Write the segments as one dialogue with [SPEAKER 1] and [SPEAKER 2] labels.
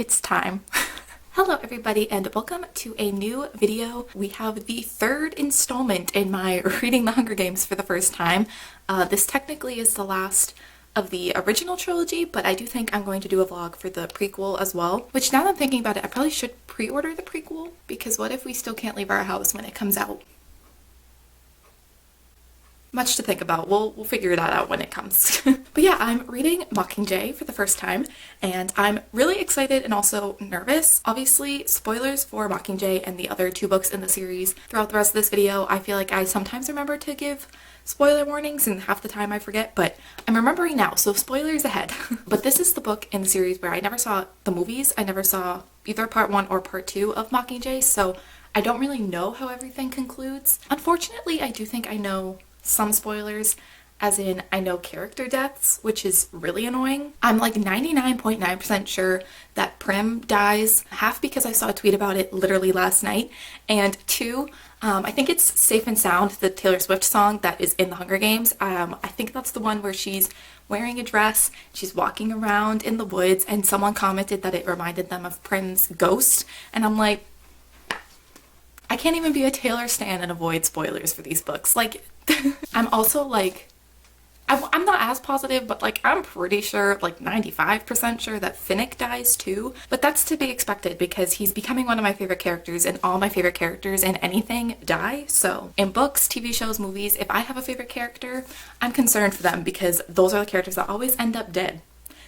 [SPEAKER 1] It's time. Hello everybody and welcome to a new video. We have the third installment in my reading The Hunger Games for the first time. This technically is the last of the original trilogy, but I do think I'm going to do a vlog for the prequel as well, which now that I'm thinking about it, I probably should pre-order the prequel because what if we still can't leave our house when it comes out? Much to think about. We'll figure that out when it comes. But yeah, I'm reading Mockingjay for the first time and I'm really excited and also nervous. Obviously, spoilers for Mockingjay and the other two books in the series. Throughout the rest of this video, I feel like I sometimes remember to give spoiler warnings and half the time I forget, but I'm remembering now, so spoilers ahead. But this is the book in the series where I never saw the movies. I never saw either part 1 or part 2 of Mockingjay, so I don't really know how everything concludes. Unfortunately, I do think I know some spoilers, as in I know character deaths, which is really annoying. I'm like 99.9% sure that Prim dies, half because I saw a tweet about it literally last night, and two, I think it's Safe and Sound, the Taylor Swift song that is in The Hunger Games. I think that's the one where she's wearing a dress, she's walking around in the woods, and someone commented that it reminded them of Prim's ghost, and I'm like, I can't even be a Taylor stan and avoid spoilers for these books. Like, I'm also like, I'm not as positive, but like I'm pretty sure, like 95% sure that Finnick dies too. But that's to be expected because he's becoming one of my favorite characters and all my favorite characters in anything die. So in books, TV shows, movies, if I have a favorite character, I'm concerned for them because those are the characters that always end up dead.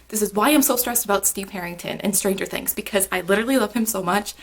[SPEAKER 1] This is why I'm so stressed about Steve Harrington in Stranger Things because I literally love him so much.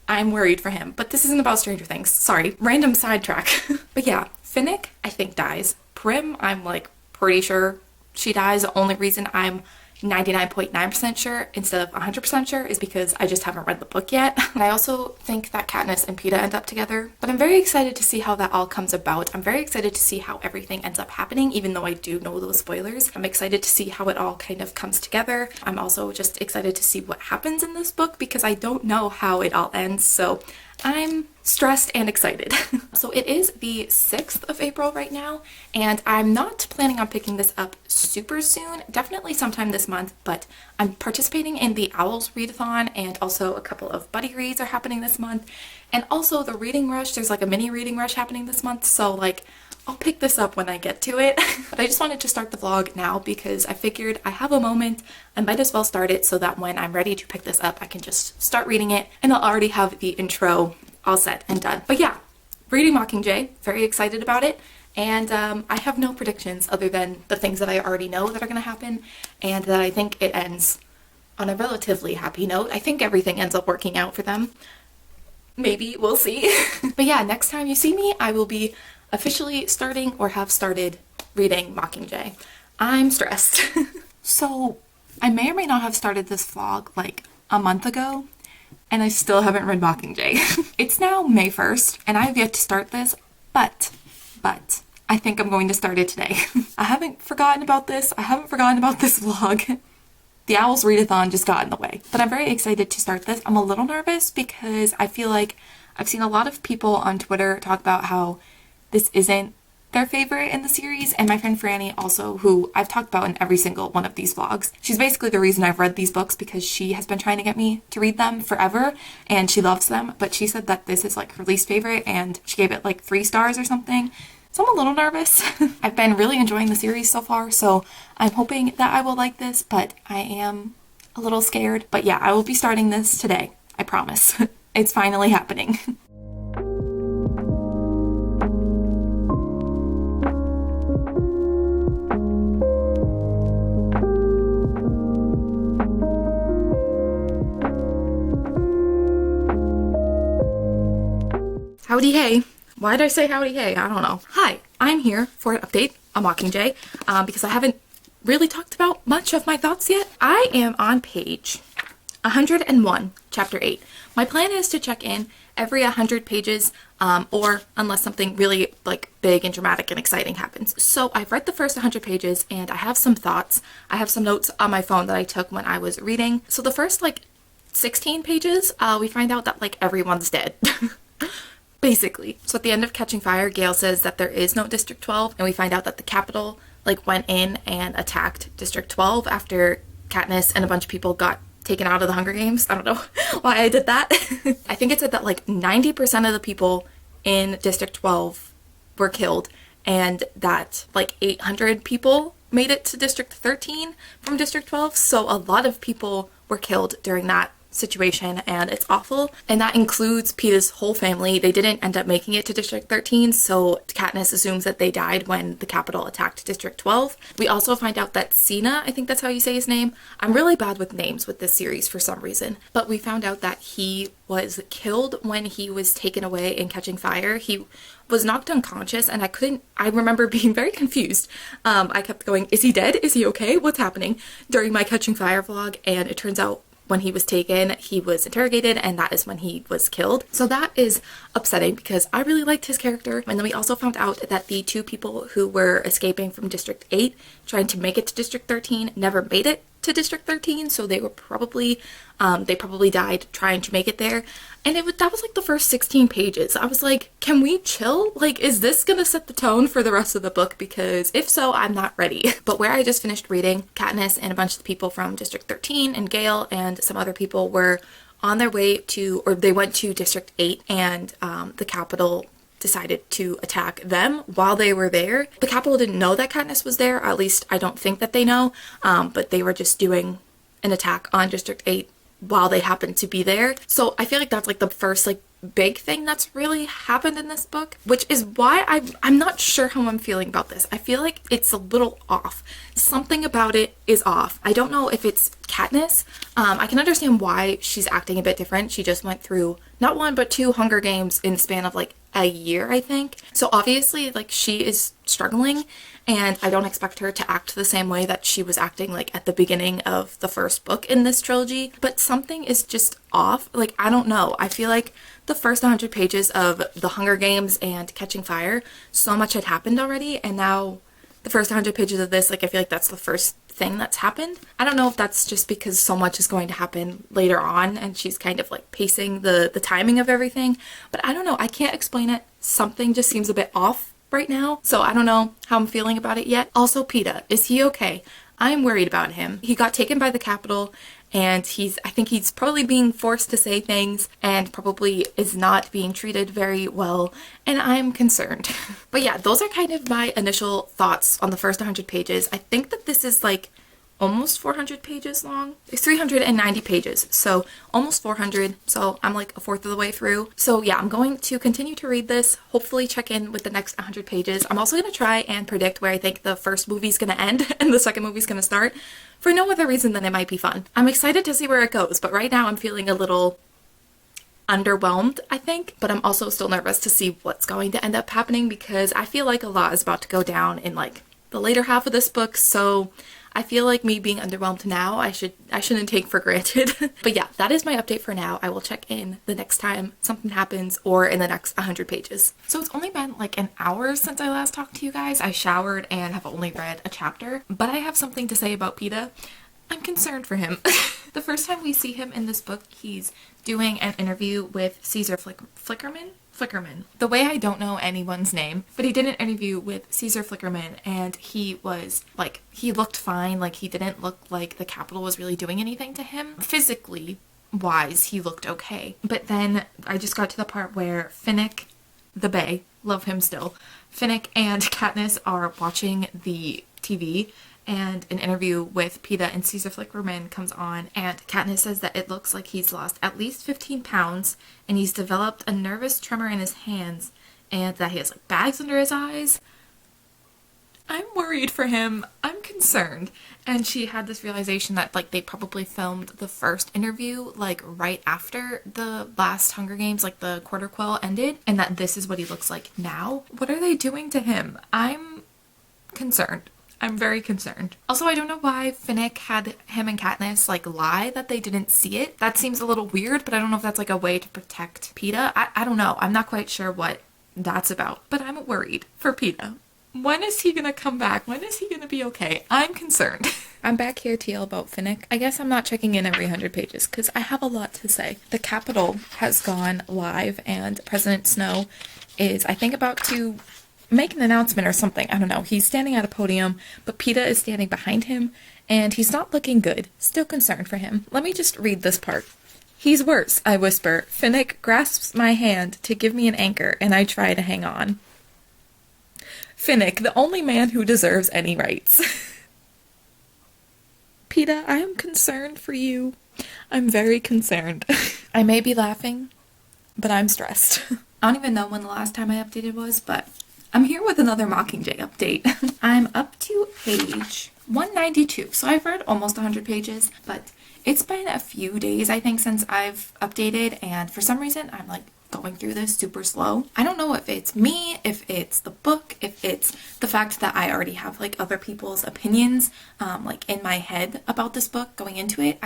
[SPEAKER 1] I'm worried for him, but this isn't about Stranger Things. Sorry, random sidetrack. But yeah, Finnick, I think dies. Prim, I'm like pretty sure she dies. The only reason I'm 99.9% sure instead of 100% sure is because I just haven't read the book yet. And I also think that Katniss and Peeta end up together. But I'm very excited to see how that all comes about. I'm very excited to see how everything ends up happening, even though I do know those spoilers. I'm excited to see how it all kind of comes together. I'm also just excited to see what happens in this book because I don't know how it all ends. So I'm stressed and excited. So it is the 6th of April right now, and I'm not planning on picking this up super soon, definitely sometime this month, but I'm participating in the Owls Readathon, and also a couple of buddy reads are happening this month, and also the reading rush. There's like a mini reading rush happening this month, so like I'll pick this up when I get to it. But I just wanted to start the vlog now because I figured I have a moment, I might as well start it so that when I'm ready to pick this up, I can just start reading it and I'll already have the intro all set and done. But yeah, reading Mockingjay, very excited about it. And I have no predictions other than the things that I already know that are going to happen and that I think it ends on a relatively happy note. I think everything ends up working out for them. Maybe, we'll see. But yeah, next time you see me, I will be officially starting or have started reading Mockingjay. I'm stressed. So I may or may not have started this vlog like a month ago and I still haven't read Mockingjay. It's now May 1st and I have yet to start this, but I think I'm going to start it today. I haven't forgotten about this. I haven't forgotten about this vlog. The Owls Readathon just got in the way, but I'm very excited to start this. I'm a little nervous because I feel like I've seen a lot of people on Twitter talk about how this isn't their favorite in the series, and my friend Franny also, who I've talked about in every single one of these vlogs. She's basically the reason I've read these books because she has been trying to get me to read them forever and she loves them, but she said that this is like her least favorite and she gave it like 3 stars or something. So I'm a little nervous. I've been really enjoying the series so far, so I'm hoping that I will like this, but I am a little scared. But yeah, I will be starting this today, I promise. It's finally happening. Howdy hey. Why did I say howdy hey? I don't know. Hi, I'm here for an update on Mockingjay because I haven't really talked about much of my thoughts yet. I am on page 101, chapter 8. My plan is to check in every 100 pages or unless something really like big and dramatic and exciting happens. So I've read the first 100 pages and I have some thoughts. I have some notes on my phone that I took when I was reading. So the first like 16 pages, we find out that like everyone's dead. Basically. So at the end of Catching Fire, Gale says that there is no District 12, and we find out that the Capitol like went in and attacked District 12 after Katniss and a bunch of people got taken out of the Hunger Games. I don't know why I did that. I think it said that like 90% of the people in District 12 were killed, and that like 800 people made it to District 13 from District 12. So a lot of people were killed during that situation, and it's awful. And that includes Peeta's whole family. They didn't end up making it to District 13, so Katniss assumes that they died when the Capitol attacked District 12. We also find out that Cena, I think that's how you say his name. I'm really bad with names with this series for some reason, but we found out that he was killed when he was taken away in Catching Fire. He was knocked unconscious, and I remember being very confused. I kept going, is he dead? Is he okay? What's happening? During my Catching Fire vlog, and it turns out when he was taken, he was interrogated, and that is when he was killed. So that is upsetting because I really liked his character. And then we also found out that the 2 people who were escaping from District 8, trying to make it to District 13, never made it to District 13, so they were probably died trying to make it there. And that was like the first 16 pages. I was like, can we chill? Like, is this gonna set the tone for the rest of the book? Because if so, I'm not ready. But where I just finished reading, Katniss and a bunch of the people from District 13 and Gale and some other people were on their way to, or they went to District 8, and the Capitol decided to attack them while they were there. The Capitol didn't know that Katniss was there, at least I don't think that they know, but they were just doing an attack on District 8 while they happened to be there. So I feel like that's like the first like big thing that's really happened in this book, which is why I'm not sure how I'm feeling about this. I feel like it's a little off. Something about it is off. I don't know if it's Katniss. I can understand why she's acting a bit different. She just went through not 1 but 2 Hunger Games in the span of like a year, I think. So obviously like she is struggling, and I don't expect her to act the same way that she was acting like at the beginning of the first book in this trilogy, but something is just off. Like, I don't know. I feel like the first 100 pages of the Hunger Games and Catching Fire, so much had happened already, and now the first 100 pages of this, like, I feel like that's the first thing that's happened. I don't know if that's just because so much is going to happen later on and she's kind of like pacing the timing of everything, but I don't know. I can't explain it. Something just seems a bit off right now, so I don't know how I'm feeling about it yet. Also, Peeta, is he okay? I'm worried about him. He got taken by the Capitol, and I think he's probably being forced to say things and probably is not being treated very well, and I'm concerned. But yeah, those are kind of my initial thoughts on the first 100 pages. I think that this is like almost 400 pages long. It's 390 pages, so almost 400, so I'm like a fourth of the way through. So yeah, I'm going to continue to read this, hopefully check in with the next 100 pages. I'm also going to try and predict where I think the first movie's going to end and the second movie's going to start, for no other reason than it might be fun. I'm excited to see where it goes, but right now I'm feeling a little underwhelmed, I think, but I'm also still nervous to see what's going to end up happening because I feel like a lot is about to go down in like the later half of this book, so I feel like me being underwhelmed now, I shouldn't take for granted. But yeah, that is my update for now. I will check in the next time something happens or in the next 100 pages. So it's only been like an hour since I last talked to you guys. I showered and have only read a chapter, but I have something to say about Peeta. I'm concerned for him. The first time we see him in this book, he's doing an interview with Caesar Flickerman. The way I don't know anyone's name, but he did an interview with Caesar Flickerman, and he was like, he looked fine. Like, he didn't look like the Capitol was really doing anything to him. Physically wise, he looked okay. But then I just got to the part where Finnick, the Bae, love him still, Finnick and Katniss are watching the TV, and an interview with Peeta and Caesar Flickerman comes on, and Katniss says that it looks like he's lost at least 15 pounds and he's developed a nervous tremor in his hands and that he has like bags under his eyes. I'm worried for him. I'm concerned. And she had this realization that like they probably filmed the first interview like right after the last Hunger Games, like the quarter quell ended, and that this is what he looks like now. What are they doing to him? I'm concerned. I'm very concerned. Also, I don't know why Finnick had him and Katniss like lie that they didn't see it. That seems a little weird, but I don't know if that's like a way to protect Peeta. I don't know. I'm not quite sure what that's about, but I'm worried for Peeta. When is he gonna come back? When is he gonna be okay? I'm concerned. I'm back here to yell about Finnick. I guess I'm not checking in every 100 pages because I have a lot to say. The Capitol has gone live and President Snow is, I think, about to make an announcement or something. I don't know. He's standing at a podium, but Peeta is standing behind him, and he's not looking good. Still concerned for him. Let me just read this part. He's worse, I whisper. Finnick grasps my hand to give me an anchor, and I try to hang on. Finnick, the only man who deserves any rights. Peeta, I am concerned for you. I'm very concerned. I may be laughing, but I'm stressed. I don't even know when the last time I updated was, but I'm here with another Mockingjay update. I'm up to page 192, so I've read almost 100 pages, but it's been a few days, I think, since I've updated, and for some reason, I'm like going through this super slow. I don't know if it's me, if it's the book, if it's the fact that I already have like other people's opinions like in my head about this book going into it.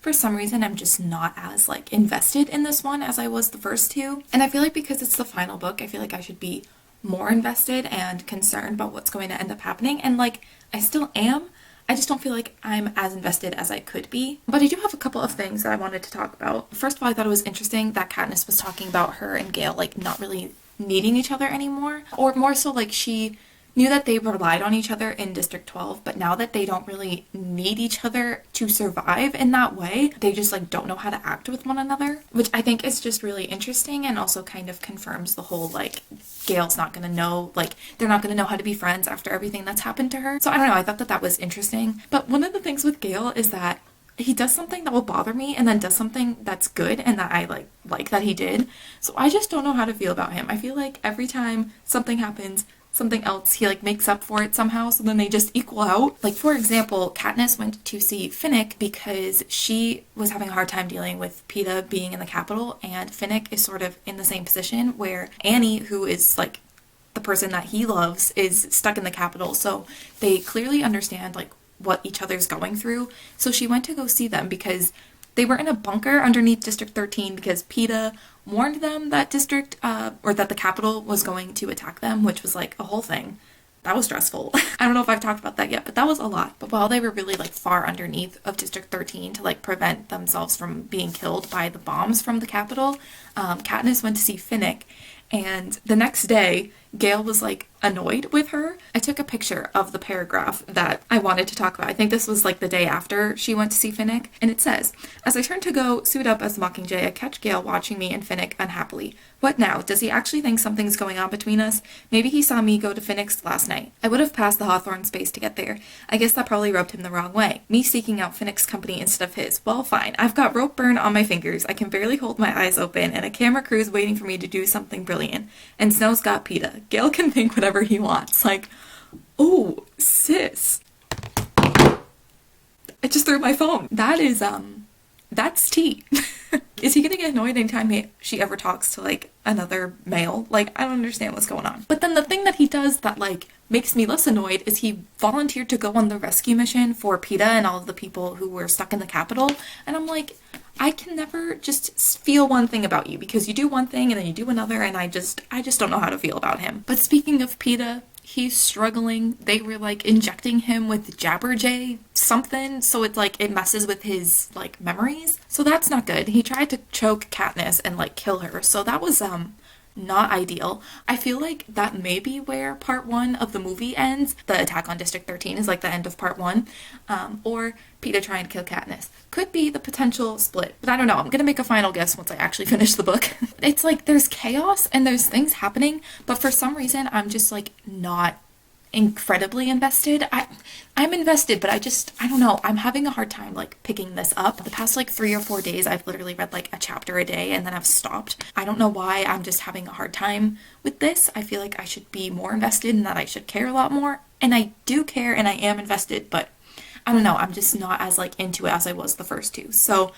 [SPEAKER 1] For some reason, I'm just not as like invested in this one as I was the first two. And I feel like because it's the final book, I feel like I should be more invested and concerned about what's going to end up happening. And like, I still am. I just don't feel like I'm as invested as I could be. But I do have a couple of things that I wanted to talk about. First of all, I thought it was interesting that Katniss was talking about her and Gale like not really needing each other anymore. Or more so like she knew that they relied on each other in District 12, but now that they don't really need each other to survive in that way, they just like don't know how to act with one another, which I think is just really interesting and also kind of confirms the whole like Gale's not gonna know, like they're not gonna know how to be friends after everything that's happened to her. So I don't know, I thought that that was interesting. But one of the things with Gale is that he does something that will bother me and then does something that's good and that I like that he did. So I just don't know how to feel about him. I feel like every time something happens, something else, he like makes up for it somehow, so then they just equal out. Like for example, Katniss went to see Finnick because she was having a hard time dealing with Peeta being in the Capitol, and Finnick is sort of in the same position where Annie, who is like the person that he loves, is stuck in the Capitol, so they clearly understand like what each other's going through. So she went to go see them because they were in a bunker underneath District 13 because Peeta warned them that or that the Capitol was going to attack them, which was like a whole thing. That was stressful. I don't know if I've talked about that yet, but that was a lot. But while they were really like far underneath of District 13 to like prevent themselves from being killed by the bombs from the Capitol, Katniss went to see Finnick, and the next day Gale was like annoyed with her. I took a picture of the paragraph that I wanted to talk about. I think this was like the day after she went to see Finnick, and it says, "As I turn to go suit up as Mockingjay, I catch Gale watching me and Finnick unhappily. What now? Does he actually think something's going on between us? Maybe he saw me go to Finnick's last night. I would have passed the Hawthorne space to get there. I guess that probably rubbed him the wrong way. Me seeking out Finnick's company instead of his. Well, fine. I've got rope burn on my fingers. I can barely hold my eyes open, and a camera crew's waiting for me to do something brilliant. And Snow's got Peeta. Gale can think whatever he wants." Like, oh, sis. I just threw my phone. That's tea. Is he gonna get annoyed anytime she ever talks to like another male? Like, I don't understand what's going on. But then the thing that he does that like makes me less annoyed is he volunteered to go on the rescue mission for Peeta and all of the people who were stuck in the Capitol. And I'm like, I can never just feel one thing about you because you do one thing and then you do another, and I just don't know how to feel about him. But speaking of Peeta, he's struggling. They were like injecting him with Jabberjay something, so it's like it messes with his like memories. So that's not good. He tried to choke Katniss and like kill her. So that was not ideal. I feel like that may be where part 1 of the movie ends. The attack on District 13 is like the end of part 1. Or Peeta trying to kill Katniss. Could be the potential split, but I don't know. I'm gonna make a final guess once I actually finish the book. It's like there's chaos and there's things happening, but for some reason I'm just like not incredibly invested. I'm invested, but I don't know. I'm having a hard time like picking this up. The past like 3 or 4 days, I've literally read like a chapter a day and then I've stopped. I don't know why. I'm just having a hard time with this. I feel like I should be more invested and that I should care a lot more. And I do care and I am invested, but I don't know. I'm just not as like into it as I was the first two. So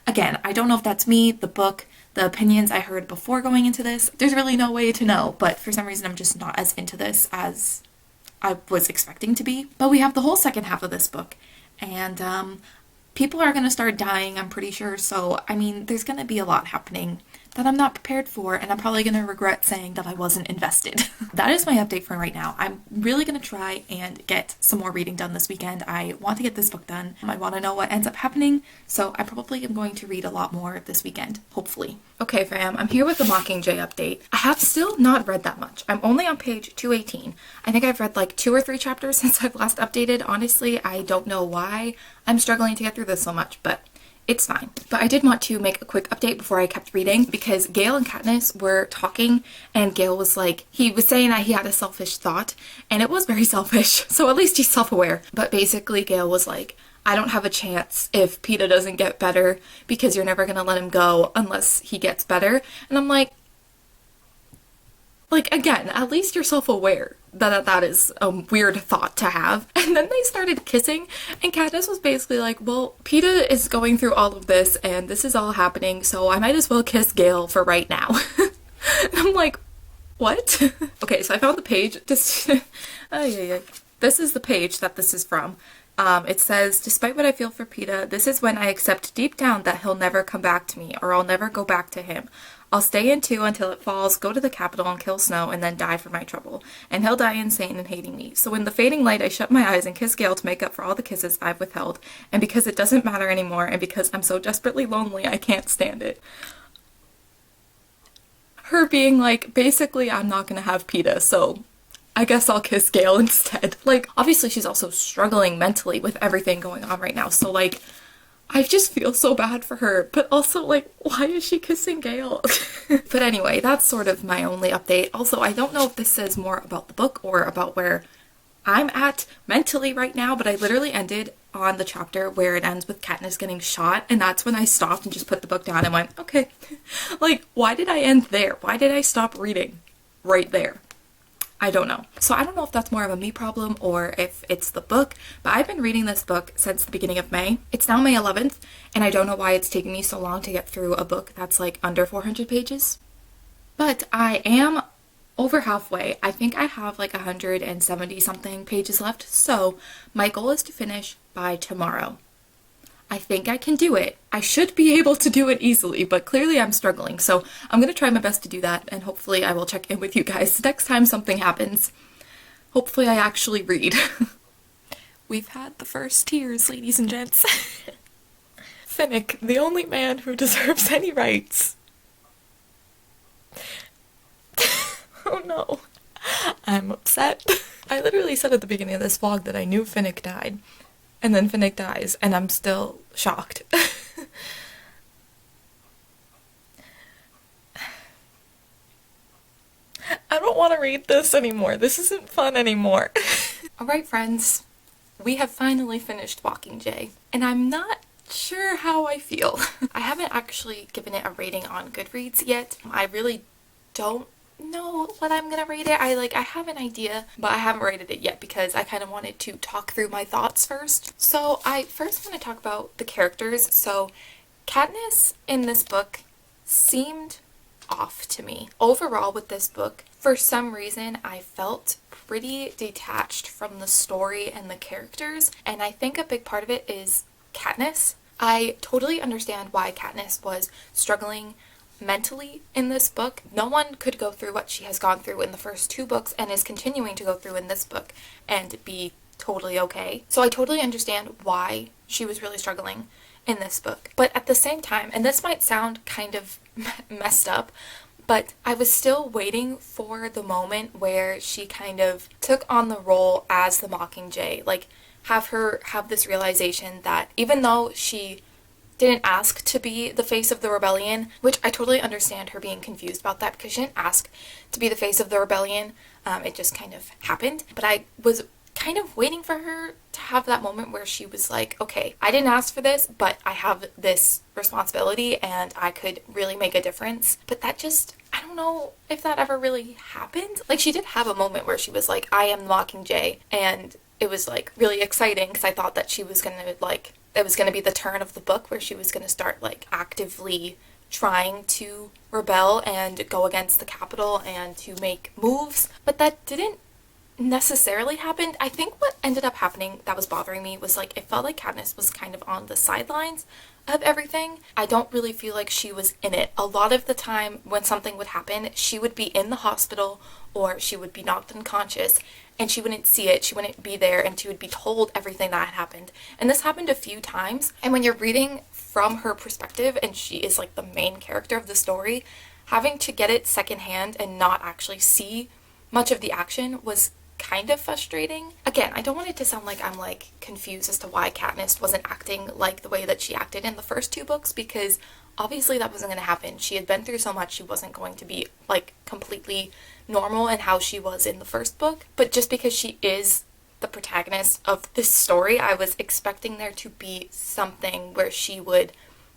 [SPEAKER 1] again, I don't know if that's me, the book, the opinions I heard before going into this. There's really no way to know, but for some reason I'm just not as into this as I was expecting to be. But we have the whole second half of this book, and people are going to start dying, I'm pretty sure. So, I mean, there's going to be a lot happening that I'm not prepared for, and I'm probably going to regret saying that I wasn't invested. That is my update for right now. I'm really going to try and get some more reading done this weekend. I want to get this book done. I want to know what ends up happening, so I probably am going to read a lot more this weekend, hopefully. Okay, fam, I'm here with the Mockingjay update. I have still not read that much. I'm only on page 218. I think I've read like 2 or 3 chapters since I've last updated. Honestly, I don't know why I'm struggling to get through this so much, but it's fine. But I did want to make a quick update before I kept reading, because Gale and Katniss were talking, and Gale was like, he was saying that he had a selfish thought, and it was very selfish, so at least he's self-aware. But basically Gale was like, I don't have a chance if Peeta doesn't get better, because you're never gonna let him go unless he gets better. And I'm like, again, at least you're self-aware that is a weird thought to have. And then they started kissing, and Katniss was basically like, well, Peeta is going through all of this, and this is all happening, so I might as well kiss Gale for right now. And I'm like, what? Okay, so I found the page. This is the page that this is from. It says, despite what I feel for Peeta, this is when I accept deep down that he'll never come back to me, or I'll never go back to him. I'll stay in 2 until it falls, go to the capital and kill Snow, and then die for my trouble. And he'll die insane and hating me. So in the fading light, I shut my eyes and kiss Gale to make up for all the kisses I've withheld. And because it doesn't matter anymore, and because I'm so desperately lonely, I can't stand it. Her being like, basically, I'm not gonna have Peeta, so I guess I'll kiss Gale instead. Like, obviously she's also struggling mentally with everything going on right now, so like, I just feel so bad for her, but also like, why is she kissing Gale? But anyway, that's sort of my only update. Also, I don't know if this says more about the book or about where I'm at mentally right now, but I literally ended on the chapter where it ends with Katniss getting shot, and that's when I stopped and just put the book down and went, okay. Like, why did I end there? Why did I stop reading right there? I don't know. So I don't know if that's more of a me problem or if it's the book, but I've been reading this book since the beginning of May. It's now May 11th, and I don't know why it's taking me so long to get through a book that's like under 400 pages. But I am over halfway. I think I have like 170 something pages left, so my goal is to finish by tomorrow. I think I can do it. I should be able to do it easily, but clearly I'm struggling. So I'm going to try my best to do that, and hopefully I will check in with you guys next time something happens. Hopefully I actually read. We've had the first tears, ladies and gents. Finnick, the only man who deserves any rights. Oh no. I'm upset. I literally said at the beginning of this vlog that I knew Finnick died. And then Finnick dies, and I'm still shocked. I don't want to read this anymore. This isn't fun anymore. Alright, friends. We have finally finished Mockingjay, and I'm not sure how I feel. I haven't actually given it a rating on Goodreads yet. I really don't know what I'm gonna rate it. I have an idea, but I haven't rated it yet because I kind of wanted to talk through my thoughts first. So I first want to talk about the characters. So Katniss in this book seemed off to me. Overall with this book, for some reason, I felt pretty detached from the story and the characters, and I think a big part of it is Katniss. I totally understand why Katniss was struggling mentally in this book. No one could go through what she has gone through in the first 2 books and is continuing to go through in this book and be totally okay. So I totally understand why she was really struggling in this book. But at the same time, and this might sound kind of messed up, but I was still waiting for the moment where she kind of took on the role as the Mockingjay, like have this realization that even though she didn't ask to be the face of the rebellion, which I totally understand her being confused about that because she didn't ask to be the face of the rebellion. It just kind of happened. But I was kind of waiting for her to have that moment where she was like, okay, I didn't ask for this, but I have this responsibility and I could really make a difference. But that just, I don't know if that ever really happened. Like, she did have a moment where she was like, I am the Mockingjay, and it was like really exciting because I thought that she was gonna like, it was going to be the turn of the book where she was going to start like actively trying to rebel and go against the capital and to make moves, but that didn't necessarily happen. I think what ended up happening that was bothering me was like, it felt like Katniss was kind of on the sidelines of everything. I don't really feel like she was in it. A lot of the time when something would happen, she would be in the hospital or she would be knocked unconscious and she wouldn't see it, she wouldn't be there, and she would be told everything that had happened. And this happened a few times, and when you're reading from her perspective and she is like the main character of the story, having to get it secondhand and not actually see much of the action was kind of frustrating. Again, I don't want it to sound like I'm like confused as to why Katniss wasn't acting like the way that she acted in the first two books, because obviously that wasn't going to happen. She had been through so much, she wasn't going to be like completely normal in how she was in the first book. But just because she is the protagonist of this story, I was expecting there to be something where she would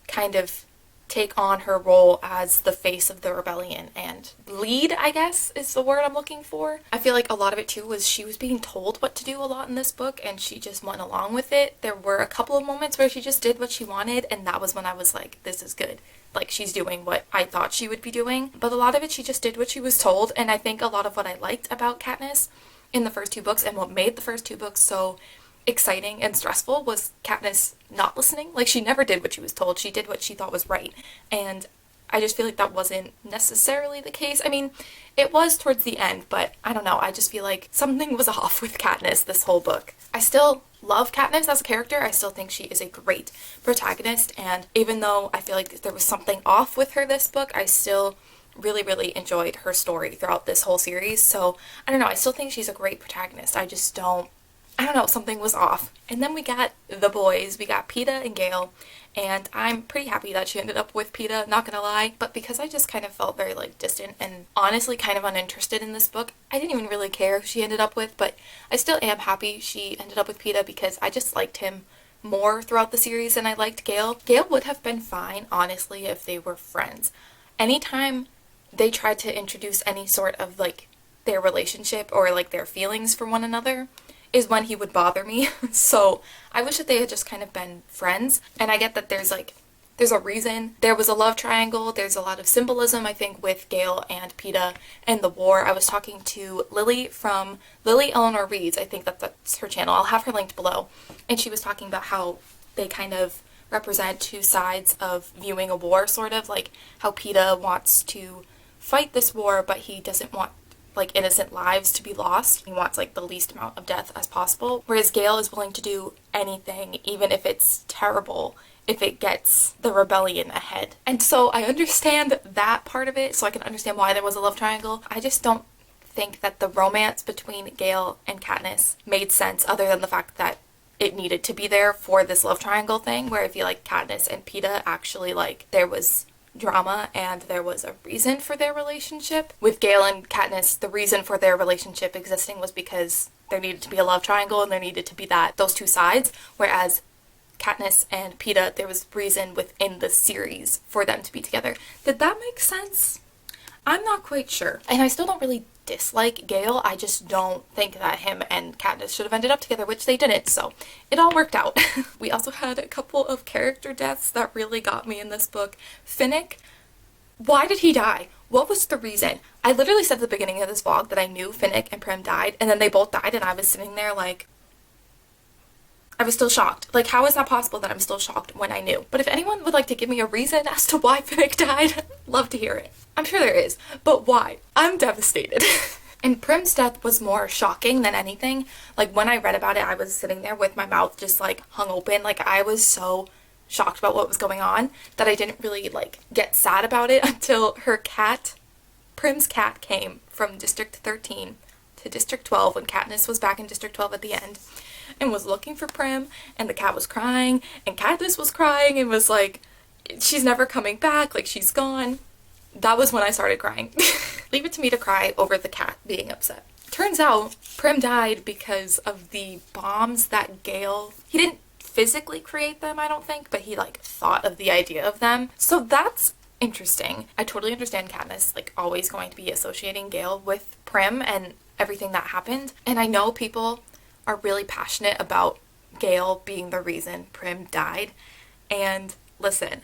[SPEAKER 1] kind of take on her role as the face of the rebellion and lead, I guess is the word I'm looking for. I feel like a lot of it too was she was being told what to do a lot in this book and she just went along with it. There were a couple of moments where she just did what she wanted, and that was when I was like, this is good. Like, she's doing what I thought she would be doing. But a lot of it, she just did what she was told, and I think a lot of what I liked about Katniss in the first two books and what made the first two books so exciting and stressful was Katniss not listening. Like, she never did what she was told. She did what she thought was right. And I just feel like that wasn't necessarily the case. I mean, it was towards the end, but I don't know. I just feel like something was off with Katniss this whole book. I still love Katniss as a character. I still think she is a great protagonist. And even though I feel like there was something off with her this book, I still really enjoyed her story throughout this whole series. So I don't know. I still think she's a great protagonist. I don't know, something was off. And then we got the boys. We got Peeta and Gale, and I'm pretty happy that she ended up with Peeta, not gonna lie. But because I just kind of felt very like distant and honestly kind of uninterested in this book, I didn't even really care who she ended up with, but I still am happy she ended up with Peeta because I just liked him more throughout the series than I liked Gale. Gale would have been fine, honestly, if they were friends. Anytime they tried to introduce any sort of like their relationship or like their feelings for one another is when he would bother me. So I wish that they had just kind of been friends. And I get that there's a reason. There was a love triangle. There's a lot of symbolism, I think, with Gale and Peeta and the war. I was talking to Lily from Lily Eleanor Reads. I think that's her channel. I'll have her linked below. And she was talking about how they kind of represent two sides of viewing a war, sort of like how Peeta wants to fight this war, but he doesn't want like innocent lives to be lost. He wants like the least amount of death as possible, whereas Gale is willing to do anything, even if it's terrible, if it gets the rebellion ahead. And so I understand that part of it, so I can understand why there was a love triangle. I just don't think that the romance between Gale and Katniss made sense, other than the fact that it needed to be there for this love triangle thing, where I feel like Katniss and Peeta actually, like, there was drama and there was a reason for their relationship. With Gale and Katniss, the reason for their relationship existing was because there needed to be a love triangle and there needed to be those two sides, whereas Katniss and Peeta, there was reason within the series for them to be together. Did that make sense? I'm not quite sure. And I still don't really dislike Gale. I just don't think that him and Katniss should have ended up together, which they didn't, so it all worked out. We also had a couple of character deaths that really got me in this book. Finnick, why did he die? What was the reason? I literally said at the beginning of this vlog that I knew Finnick and Prim died, and then they both died, and I was sitting there like, I was still shocked. Like, how is that possible that I'm still shocked when I knew? But if anyone would like to give me a reason as to why Finnick died, love to hear it. I'm sure there is, but why? I'm devastated. And Prim's death was more shocking than anything. Like, when I read about it, I was sitting there with my mouth just like hung open. Like, I was so shocked about what was going on that I didn't really like get sad about it until her cat, Prim's cat, came from District 13 to District 12 when Katniss was back in District 12 at the end, and was looking for Prim, and the cat was crying, and Katniss was crying, and was like, she's never coming back, like, she's gone. That was when I started crying. Leave it to me to cry over the cat being upset. Turns out, Prim died because of the bombs that Gale, he didn't physically create them, I don't think, but he, like, thought of the idea of them. So that's interesting. I totally understand Katniss, like, always going to be associating Gale with Prim and everything that happened. And I know people are really passionate about Gale being the reason Prim died. And listen,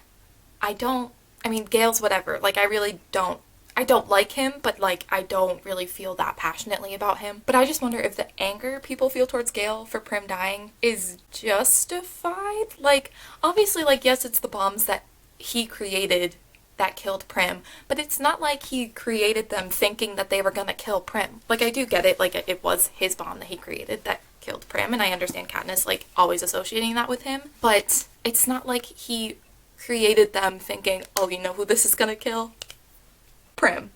[SPEAKER 1] I mean, Gale's whatever. Like, I really don't I don't like him, but like I don't really feel that passionately about him. But I just wonder if the anger people feel towards Gale for Prim dying is justified. Like, obviously, like, yes, it's the bombs that he created that killed Prim, but it's not like he created them thinking that they were gonna kill Prim. Like, I do get it, like, it was his bomb that he created that killed Prim, and I understand Katniss, like, always associating that with him, but it's not like he created them thinking, oh, you know who this is gonna kill? Prim.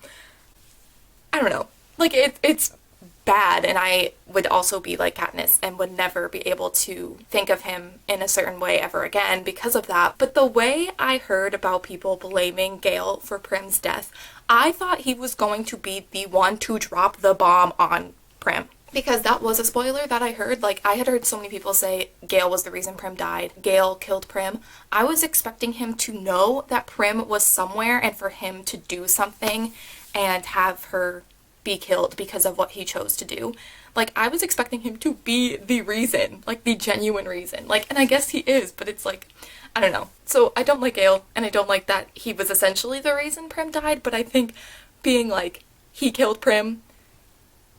[SPEAKER 1] I don't know. Like, it's bad, and I would also be like Katniss and would never be able to think of him in a certain way ever again because of that. But the way I heard about people blaming Gale for Prim's death, I thought he was going to be the one to drop the bomb on Prim. Because that was a spoiler that I heard. Like, I had heard so many people say Gale was the reason Prim died. Gale killed Prim. I was expecting him to know that Prim was somewhere and for him to do something and have her be killed because of what he chose to do. Like, I was expecting him to be the reason, like the genuine reason. Like, and I guess he is, but it's like, I don't know. So I don't like Gale, and I don't like that he was essentially the reason Prim died, but I think being like, he killed Prim,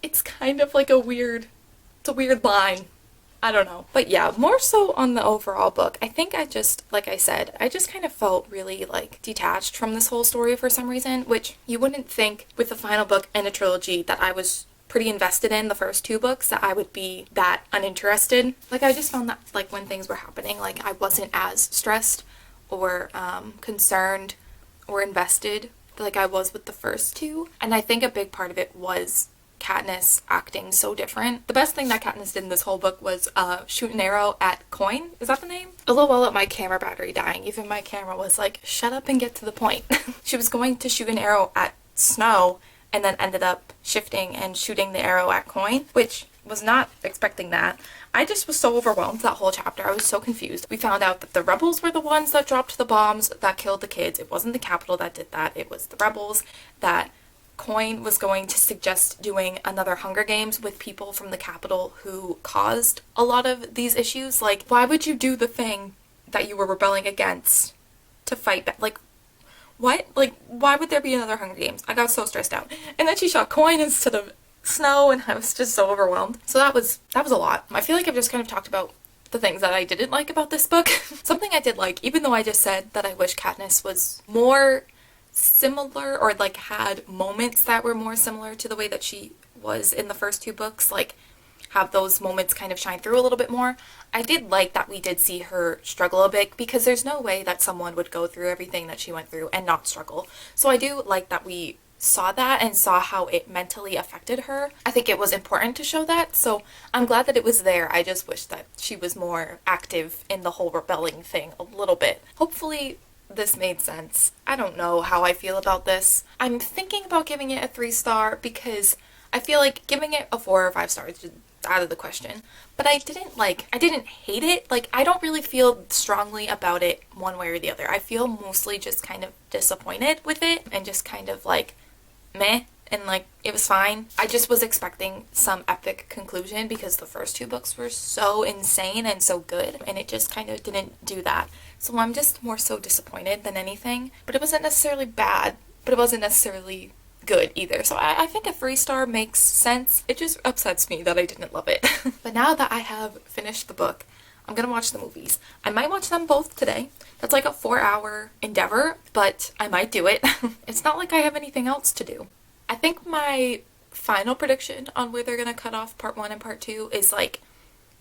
[SPEAKER 1] it's kind of like it's a weird line. I don't know. But yeah, more so on the overall book. I think I just, like I said, I just kind of felt really like detached from this whole story for some reason, which you wouldn't think with the final book in a trilogy that I was pretty invested in the first two books that I would be that uninterested. Like, I just found that like when things were happening, like I wasn't as stressed or concerned or invested like I was with the first two. And I think a big part of it was Katniss acting so different. The best thing that Katniss did in this whole book was shoot an arrow at Coin. Is that the name? LOL at my camera battery dying. Even my camera was like, shut up and get to the point. She was going to shoot an arrow at Snow and then ended up shifting and shooting the arrow at Coin, which was not expecting that. I just was so overwhelmed that whole chapter. I was so confused. We found out that the rebels were the ones that dropped the bombs that killed the kids. It wasn't the Capitol that did that. It was the rebels. That Coin was going to suggest doing another Hunger Games with people from the Capitol who caused a lot of these issues. Like, why would you do the thing that you were rebelling against to fight back? Like, what? Like, why would there be another Hunger Games? I got so stressed out. And then she shot Coin instead of Snow, and I was just so overwhelmed. So that was a lot. I feel like I've just kind of talked about the things that I didn't like about this book. Something I did like, even though I just said that I wish Katniss was more similar or like had moments that were more similar to the way that she was in the first two books, like have those moments kind of shine through a little bit more. I did like that we did see her struggle a bit, because there's no way that someone would go through everything that she went through and not struggle. So I do like that we saw that and saw how it mentally affected her. I think it was important to show that, so I'm glad that it was there. I just wish that she was more active in the whole rebelling thing a little bit. Hopefully this made sense. I don't know how I feel about this. I'm thinking about giving it a 3-star because I feel like giving it a 4 or 5 stars is out of the question. But I didn't hate it. Like, I don't really feel strongly about it one way or the other. I feel mostly just kind of disappointed with it and just kind of like meh, and like it was fine. I just was expecting some epic conclusion because the first two books were so insane and so good, and it just kind of didn't do that. So I'm just more so disappointed than anything. But it wasn't necessarily bad, but it wasn't necessarily good either. So I think a 3-star makes sense. It just upsets me that I didn't love it. But now that I have finished the book, I'm gonna watch the movies. I might watch them both today. That's like a 4-hour endeavor, but I might do it. It's not like I have anything else to do. I think my final prediction on where they're gonna cut off part 1 and part 2 is like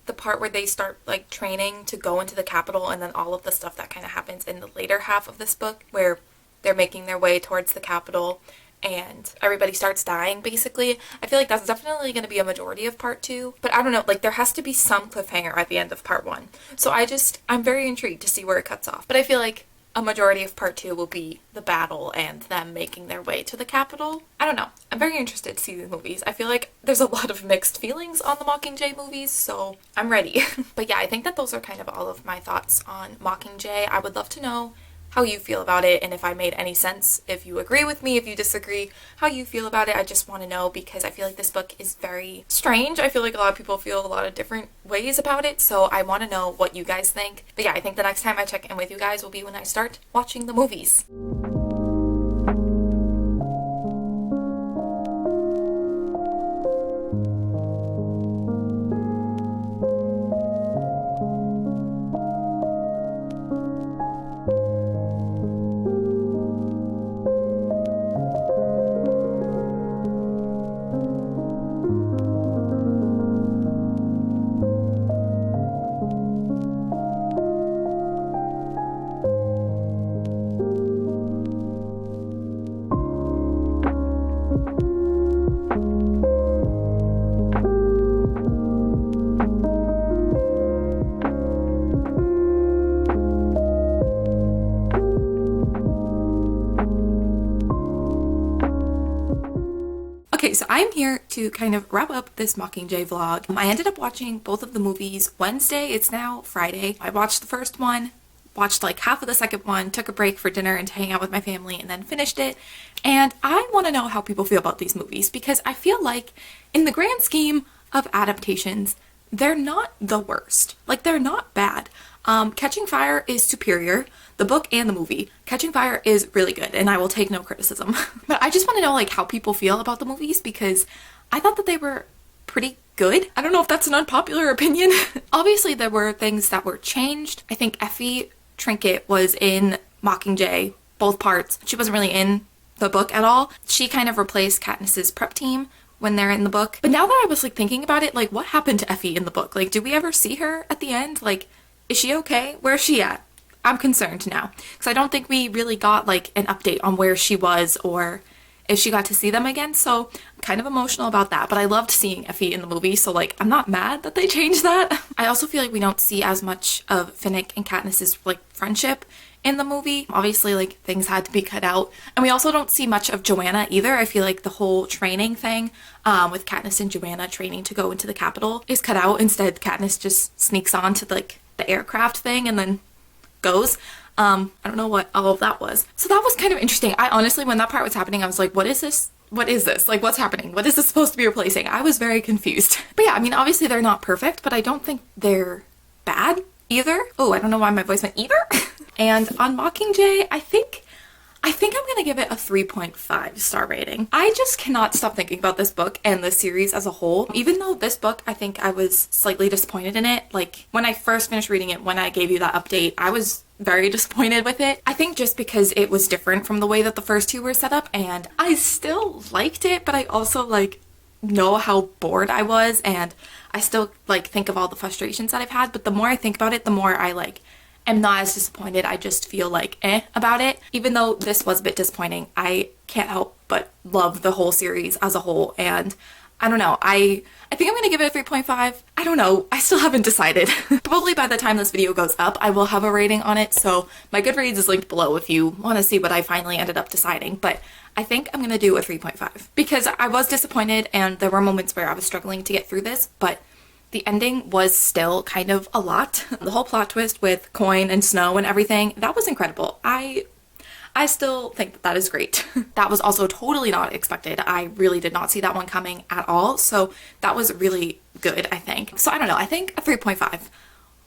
[SPEAKER 1] the part where they start like training to go into the Capitol, and then all of the stuff that kind of happens in the later half of this book where they're making their way towards the Capitol and everybody starts dying, basically. I feel like that's definitely going to be a majority of part 2, but I don't know, like there has to be some cliffhanger at the end of part 1. So I'm very intrigued to see where it cuts off. But I feel like a majority of part 2 will be the battle and them making their way to the Capitol. I don't know. I'm very interested to see the movies. I feel like there's a lot of mixed feelings on the Mockingjay movies, so I'm ready. But yeah, I think that those are kind of all of my thoughts on Mockingjay. I would love to know how you feel about it and if I made any sense, if you agree with me, if you disagree, how you feel about it. I just want to know because I feel like this book is very strange. I feel like a lot of people feel a lot of different ways about it, so I want to know what you guys think. But yeah, I think the next time I check in with you guys will be when I start watching the movies. I'm here to kind of wrap up this Mockingjay vlog. I ended up watching both of the movies Wednesday. It's now Friday. I watched the first one, watched like half of the second one, took a break for dinner and to hang out with my family, and then finished it. And I want to know how people feel about these movies, because I feel like in the grand scheme of adaptations, they're not the worst. Like, they're not bad. Catching Fire is superior, the book and the movie. Catching Fire is really good, and I will take no criticism. But I just want to know like how people feel about the movies, because I thought that they were pretty good. I don't know if that's an unpopular opinion. Obviously there were things that were changed. I think Effie Trinket was in Mockingjay, both parts. She wasn't really in the book at all. She kind of replaced Katniss's prep team when they're in the book. But now that I was like thinking about it, like what happened to Effie in the book? Like, did we ever see her at the end? Like, is she okay? Where's she at? I'm concerned now, because I don't think we really got like an update on where she was or if she got to see them again, so I'm kind of emotional about that. But I loved seeing Effie in the movie, so like I'm not mad that they changed that. I also feel like we don't see as much of Finnick and Katniss's like friendship in the movie. Obviously like things had to be cut out, and we also don't see much of Joanna either. I feel like the whole training thing with Katniss and Joanna training to go into the Capitol is cut out. Instead, Katniss just sneaks on to like the aircraft thing and then goes. I don't know what all of that was. So that was kind of interesting. I honestly, when that part was happening, I was like, what is this? What is this? Like, what's happening? What is this supposed to be replacing? I was very confused. But yeah, I mean, obviously they're not perfect, but I don't think they're bad either. Oh, I don't know why my voice went either. And on Mockingjay, I think I'm gonna give it a 3.5 star rating. I just cannot stop thinking about this book and the series as a whole. Even though this book, I think I was slightly disappointed in it. Like, when I first finished reading it, when I gave you that update, I was very disappointed with it. I think just because it was different from the way that the first two were set up, and I still liked it, but I also like know how bored I was, and I still like think of all the frustrations that I've had. But the more I think about it, the more I like am not as disappointed. I just feel like about it. Even though this was a bit disappointing, I can't help but love the whole series as a whole, and I don't know, I think I'm gonna give it a 3.5. I don't know, I still haven't decided. Probably by the time this video goes up, I will have a rating on it, so my Goodreads is linked below if you want to see what I finally ended up deciding. But I think I'm gonna do a 3.5 because I was disappointed and there were moments where I was struggling to get through this, but the ending was still kind of a lot. The whole plot twist with Coin and Snow and everything, that was incredible. I still think that that is great. That was also totally not expected. I really did not see that one coming at all. So that was really good, I think. So I don't know, I think a 3.5,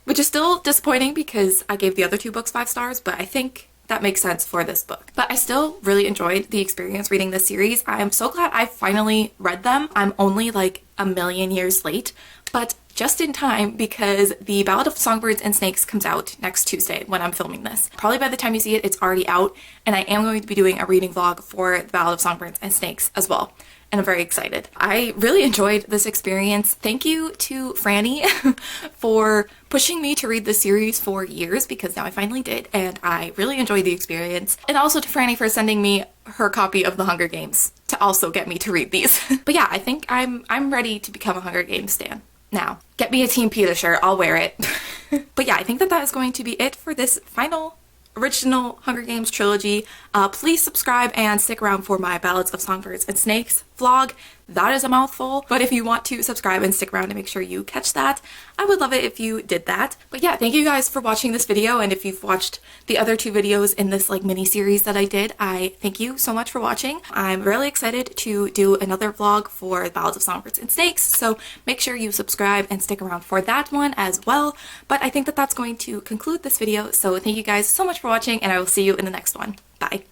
[SPEAKER 1] which is still disappointing because I gave the other two books 5 stars, but I think that makes sense for this book. But I still really enjoyed the experience reading this series. I am so glad I finally read them. I'm only like a million years late, but just in time because the Ballad of Songbirds and Snakes comes out next Tuesday when I'm filming this. Probably by the time you see it, it's already out, and I am going to be doing a reading vlog for the Ballad of Songbirds and Snakes as well. And I'm very excited. I really enjoyed this experience. Thank you to Franny for pushing me to read this series for years, because now I finally did, and I really enjoyed the experience. And also to Franny for sending me her copy of The Hunger Games to also get me to read these. But yeah, I think I'm ready to become a Hunger Games stan now. Get me a Team Peeta shirt, I'll wear it. But yeah, I think that is going to be it for this final original Hunger Games trilogy. Please subscribe and stick around for my Ballads of Songbirds and Snakes vlog. That is a mouthful, but if you want to subscribe and stick around to make sure you catch that, I would love it if you did that. But yeah, thank you guys for watching this video, and if you've watched the other 2 videos in this like mini series that I did, I thank you so much for watching. I'm really excited to do another vlog for Ballads of Songbirds and Snakes, so make sure you subscribe and stick around for that one as well. But I think that that's going to conclude this video, so thank you guys so much for watching, and I will see you in the next one. Bye!